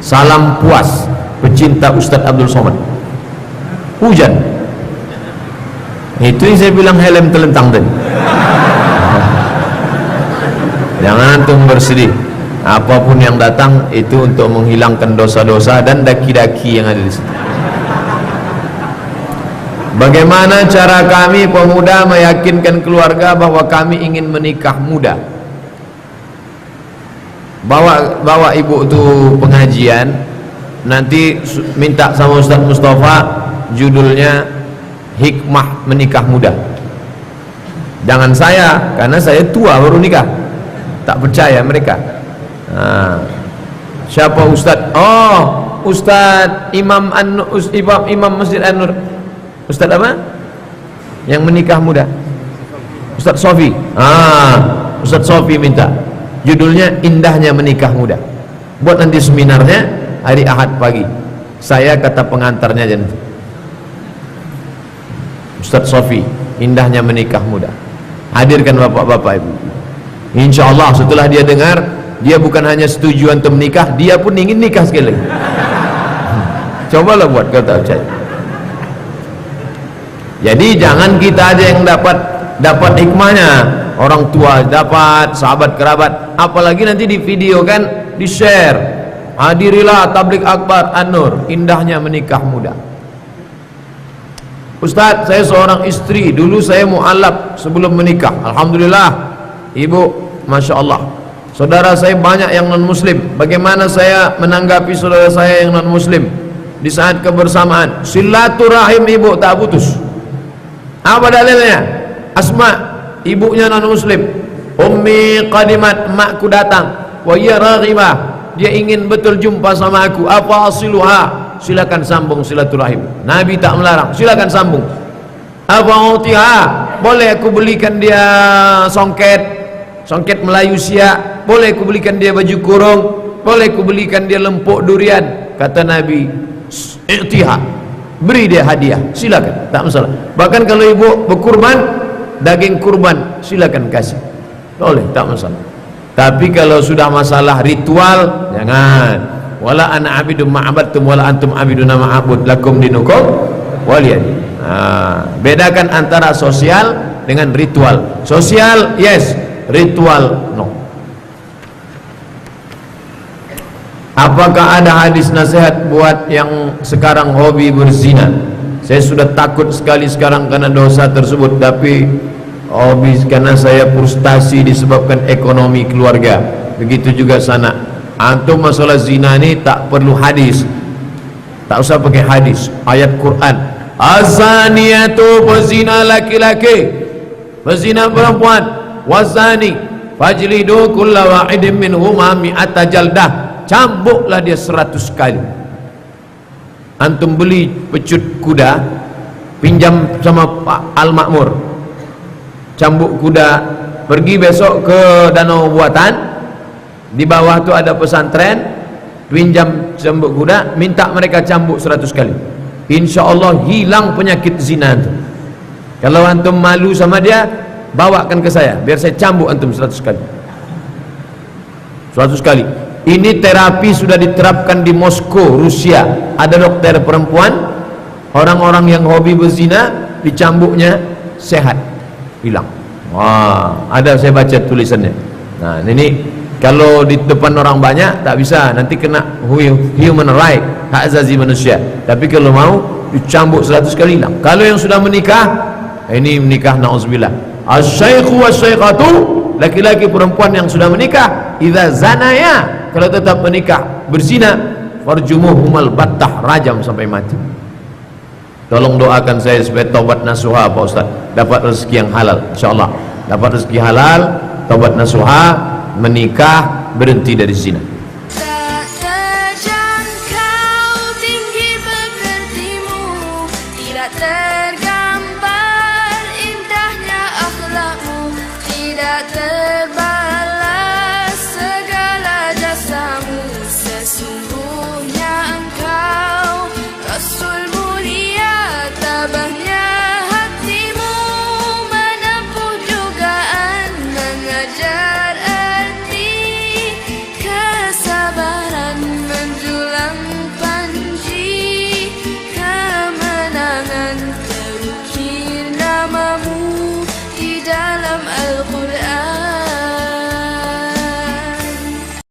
Salam puas pecinta Ustaz Abdul Somad. Hujan. Itu yang saya bilang helm telentang tadi. Jangan antum bersedih. Apapun yang datang itu untuk menghilangkan dosa-dosa dan daki-daki yang ada di situ. Bagaimana cara kami pemuda meyakinkan keluarga bahwa kami ingin menikah muda? Bawa ibu tu pengajian, nanti minta sama Ustaz Mustafa, judulnya Hikmah Menikah Muda. Jangan saya, karena saya tua baru nikah. Tak percaya mereka. Siapa Ustaz? Oh, Ustaz Imam Masjid An-Nur. Ustaz apa? Yang menikah muda. Ustaz Sofi. Ustaz Sofi minta. Judulnya Indahnya Menikah Muda. Buat nanti seminarnya hari Ahad pagi. Saya kata pengantarnya aja nanti. Ustaz Sofi, Indahnya Menikah Muda. Hadirkan bapak-bapak ibu. InsyaAllah setelah dia dengar, dia bukan hanya setuju untuk menikah, dia pun ingin nikah sekali lagi. Cobalah buat, kau tak percaya. Jadi jangan kita aja yang dapat hikmahnya. Orang tua dapat, sahabat kerabat, apalagi nanti di video kan, di share. Hadirilah tabligh akbar An-Nur, Indahnya Menikah Muda. Ustaz, saya seorang istri, dulu saya mu'alaf sebelum menikah. Alhamdulillah, ibu, Masya Allah. Saudara saya banyak yang non muslim. Bagaimana saya menanggapi saudara saya yang non muslim di saat kebersamaan? Silaturahim ibu tak putus. Apa dalilnya? Asma, ibunya non muslim. Ummi qadimat, makku datang. Wa hiya raghibah, dia ingin betul jumpa sama aku. Apa asiluha? Silakan sambung silaturahim. Nabi tak melarang, silakan sambung. Apa utiha? Boleh aku belikan dia songket Melayu siak. Boleh aku belikan dia baju kurung. Boleh aku belikan dia lempuk durian. Kata Nabi, i'tiha, beri dia hadiah, silakan, tak masalah. Bahkan kalau ibu berkurban, daging kurban silakan kasih, boleh, tak masalah. Tapi kalau sudah masalah ritual, jangan. Wala ana abidum ma'abadtum wala antum abiduna ma'abud lakum dinukum waliyadi. Bedakan antara sosial dengan ritual. Sosial yes, ritual no. Apakah ada hadis nasihat buat yang sekarang hobi berzina? Saya sudah takut sekali sekarang karena dosa tersebut, tapi hobi karena saya frustasi disebabkan ekonomi keluarga. Begitu juga sana. Antum masalah zina ni tak perlu hadis, tak usah pakai hadis, ayat Quran. Azaniyatu, pezina laki-laki, pezina perempuan, wazani fajlidu kulla wahidin minhuma mi'ata jaldah, cambuklah dia 100 kali. Antum beli pecut kuda, pinjam sama Pak Al-Makmur, cambuk kuda, pergi besok ke Danau Buatan, di bawah tu ada pesantren, pinjam cambuk kuda, minta mereka cambuk 100 kali. Insya Allah hilang penyakit zina itu. Kalau antum malu sama dia, bawakan ke saya, biar saya cambuk antum 100 kali. 100 kali. Ini terapi sudah diterapkan di Moskow, Rusia. Ada dokter perempuan, orang-orang yang hobi berzina, dicambuknya sehat, hilang. Wah, ada saya baca tulisannya. Nah, ini kalau di depan orang banyak tak bisa, nanti kena human right, hak asasi manusia. Tapi kalau mau dicambuk 100 kali hilang. Kalau yang sudah menikah, ini menikah na'udzubillah. Asy-syaikhu wasy-syaikhatu, laki-laki perempuan yang sudah menikah, idza zanaya, kalau tetap menikah berzina, farjumuhumal battah, rajam sampai mati. Tolong doakan saya supaya taubat nasuha Pak Ustaz, dapat rezeki yang halal insyaallah. Dapat rezeki halal, taubat nasuha, menikah, berhenti dari zina.